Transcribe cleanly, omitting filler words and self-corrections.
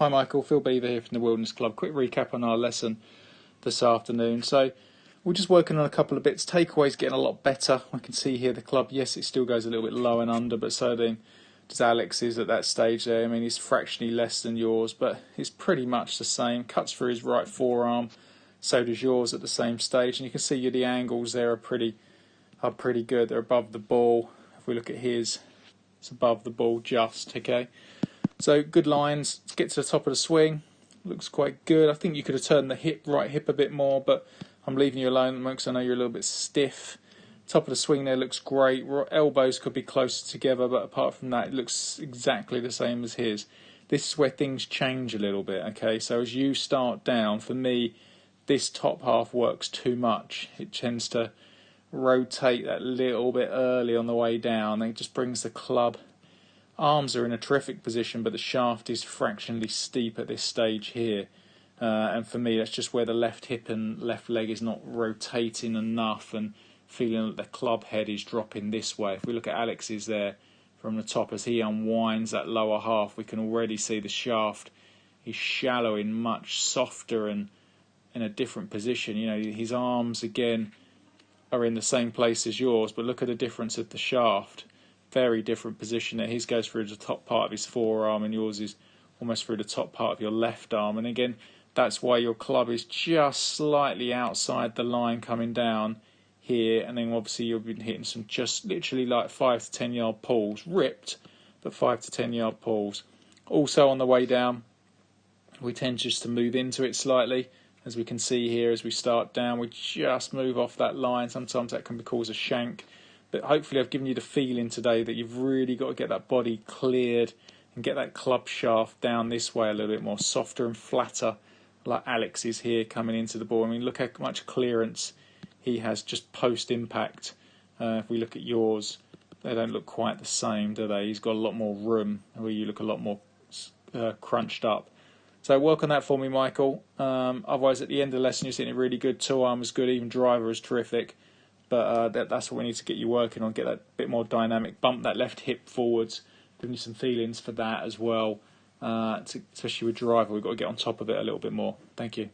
Hi Michael, Phil Beever here from the Wilderness Club. Quick recap on our lesson this afternoon. So we're just working on a couple of bits. Takeaway's getting a lot better. I can see here the club, yes, it still goes a little bit low and under, but so does Alex's at that stage there. I mean, he's fractionally less than yours, but it's pretty much the same. Cuts through his right forearm, so does yours at the same stage. And you can see the angles there are pretty good. They're above the ball. If we look at his, it's above the ball just, okay? So good lines. Let's get to the top of the swing. Looks quite good. I think you could have turned the right hip a bit more, but I'm leaving you alone because I know you're a little bit stiff. Top of the swing there looks great. Elbows could be closer together, but apart from that, it looks exactly the same as his. This is where things change a little bit, okay? So as you start down, for me, this top half works too much. It tends to rotate that little bit early on the way down. It just brings the club. Arms are in a terrific position, but the shaft is fractionally steep at this stage here. And for me, that's just where the left hip and left leg is not rotating enough and feeling that the club head is dropping this way. If we look at Alex's there from the top, as he unwinds that lower half, we can already see the shaft is shallowing much softer and in a different position. You know, his arms, again, are in the same place as yours, but look at the difference of the shaft. Very different position there. His goes through the top part of his forearm and yours is almost through the top part of your left arm. And again, that's why your club is just slightly outside the line coming down here. And then obviously you've been hitting some just literally like 5 to 10 yard pulls, ripped, but 5 to 10 yard pulls. Also on the way down, we tend just to move into it slightly. As we can see here, as we start down, we just move off that line. Sometimes that can cause a shank. But hopefully I've given you the feeling today that you've really got to get that body cleared and get that club shaft down this way a little bit more, softer and flatter, like Alex is here coming into the ball. I mean, look how much clearance he has just post-impact. If we look at yours, they don't look quite the same, do they? He's got a lot more room, where you look a lot more crunched up. So work on that for me, Michael. Otherwise, at the end of the lesson, you're sitting really good. Two arm is good, even driver is terrific. But that's what we need to get you working on, get that bit more dynamic, bump that left hip forwards, give you some feelings for that as well. Especially with driver, we've got to get on top of it a little bit more. Thank you.